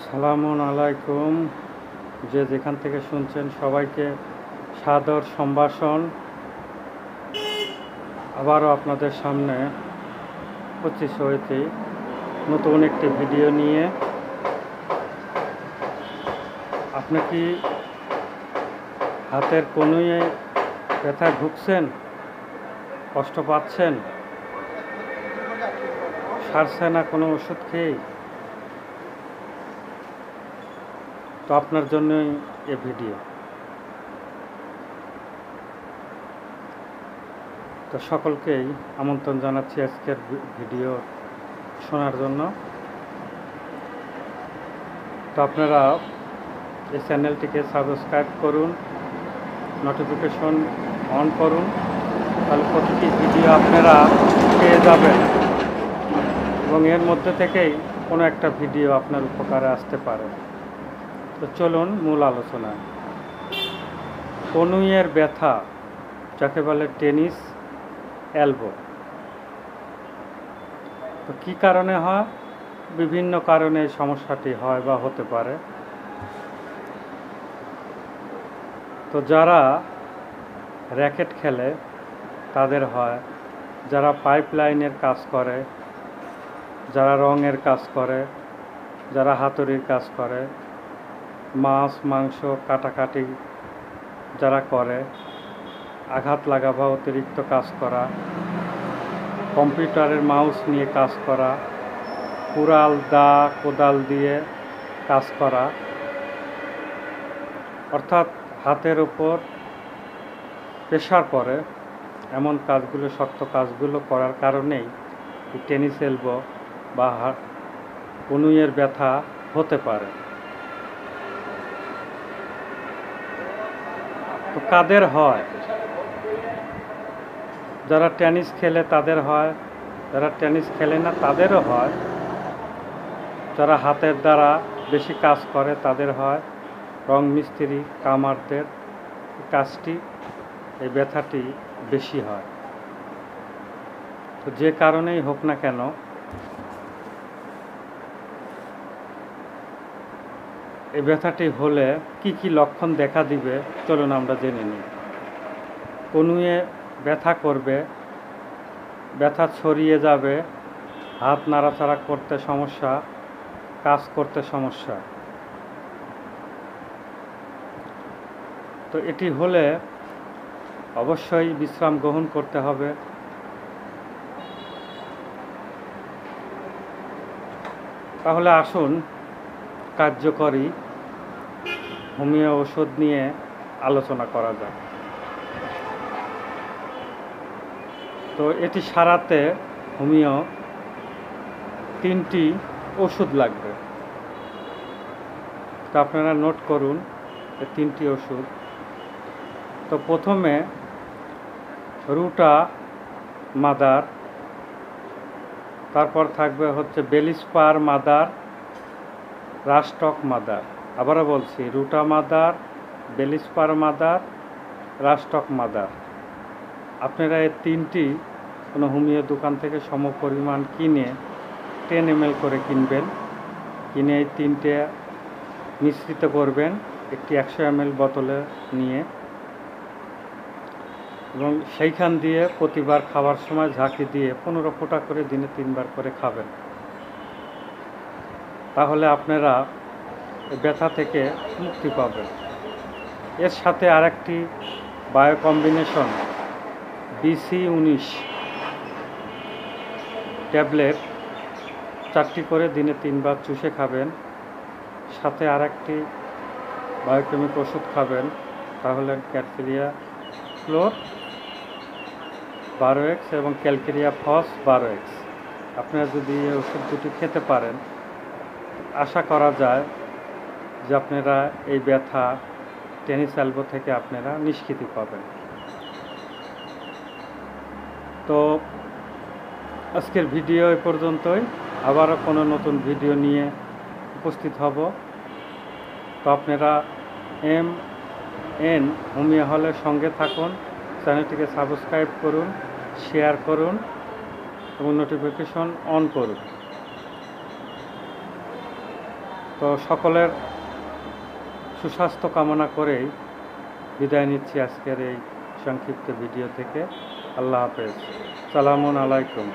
আসসালামু আলাইকুম। যে যেখান থেকে শুনছেন সবাইকে সাদর সম্ভাষণ। আবারও আপনাদের সামনে উপস্থিত হয়েছি নতুন একটি ভিডিও নিয়ে। আপনি কি হাতের কনুইয়ে ব্যথা ভুগছেন, কষ্ট পাচ্ছেন, সারছে না কোনো ওষুধ খেয়ে? তো আপনার জন্যই এ ভিডিও। তো সকলকেই আমন্ত্রণ জানাচ্ছি আজকের ভিডিও শোনার জন্য। তো আপনারা এই চ্যানেলটিকে সাবস্ক্রাইব করুন, নোটিফিকেশন অন করুন, তাহলে প্রতিটি ভিডিও আপনারা পেয়ে যাবেন এবং এর মধ্যে থেকেই কোনো একটা ভিডিও আপনার উপকারে আসতে পারে। তো চলুন মূল আলোচনায়। কনুইয়ের ব্যথা, যাকে বলে টেনিস এলবো, তো কী কারণে হয়? বিভিন্ন কারণে এই সমস্যাটি হয় বা হতে পারে। তো যারা র্যাকেট খেলে তাদের হয়, যারা পাইপ লাইনের কাজ করে, যারা রঙের কাজ করে, যারা হাতুড়ির কাজ করে, মাছ মাংস কাটাকাটি যারা করে, আঘাত লাগা বা অতিরিক্ত কাজ করা, কম্পিউটারের মাউস নিয়ে কাজ করা, কুড়াল দা কোদাল দিয়ে কাজ করা, অর্থাৎ হাতের ওপর প্রেশার পড়ে, এমন কাজগুলো, শক্ত কাজগুলো করার কারণেই টেনিস এলবো বা কনুইয়ের ব্যথা হতে পারে। তো কাদের হয়? যারা টেনিস খেলে তাদের হয়, যারা টেনিস খেলে না তাদেরও হয়, যারা হাতের দ্বারা বেশি কাজ করে তাদের হয়, রং মিস্ত্রি কামারদের কাজটি, এই ব্যথাটি বেশি হয়। তো যে কারণেই হোক না কেন, এই ব্যথাটি হলে কি কি লক্ষণ দেখা দিবে চলুন আমরা জেনে নিই। কনুইয়ে ব্যথা করবে, ব্যথা ছড়িয়ে যাবে, হাত নাড়াচাড়া করতে সমস্যা, কাজ করতে সমস্যা। তো এটি হলে অবশ্যই বিশ্রাম গ্রহণ করতে হবে। তাহলে আসুন কার্যকরী হোমিও ওষুধ নিয়ে আলোচনা করা যাক। তো এটি সারাতে হোমিও 3টি ওষুধ লাগবে। তো আপনারা নোট করুন এই 3টি ওষুধ। তো প্রথমে রুটা মাদার, তারপর থাকবে হচ্ছে বেলিস্পার মাদার, রাস্টক মাদার। আবারও বলছি, রুটা মাদার, বেলিস্পার মাদার, রাস্টক মাদার। আপনারা এই 3টি কোনো হোমিও দোকান থেকে সমপরিমাণ কিনে 10 ml করে কিনবেন। কিনে এই 3টে মিশ্রিত করবেন একটি 100 ml বোতলে নিয়ে, এবং সেইখান দিয়ে প্রতিবার খাওয়ার সময় ঝাঁকি দিয়ে 15 ফোঁটা করে দিনে 3 বার করে খাবেন। তাহলে আপনারা ব্যথা থেকে মুক্তি পাবেন। এর সাথে আরেকটি বায়ো কম্বিনেশন BC-19 ট্যাবলেট 4টি করে দিনে 3 বার চুষে খাবেন। সাথে আরেকটি বায়োকেমিক ওষুধ খাবেন, তাহলে ক্যালকেরিয়া ফ্লোর 12x এবং ক্যালকেরিয়া ফস 12x। আপনারা যদি এই ওষুধ দুটি খেতে পারেন, আশা করা যায় যে আপনারা এই ব্যথা টেনিস এলবো থেকে আপনারা নিষ্কৃতি পাবেন। তো আজকের ভিডিও এ পর্যন্তই। আবারও কোনো নতুন ভিডিও নিয়ে উপস্থিত হব। তো আপনারা MN হোমিও হলের সঙ্গে থাকুন, চ্যানেলটিকে সাবস্ক্রাইব করুন, শেয়ার করুন এবং নোটিফিকেশন অন করুন। তো সকলের সুস্বাস্থ্য কামনা করেই বিদায় নিচ্ছি আজকের এই সংক্ষিপ্ত ভিডিও থেকে। আল্লাহ হাফেজ। সালামুন আলাইকুম।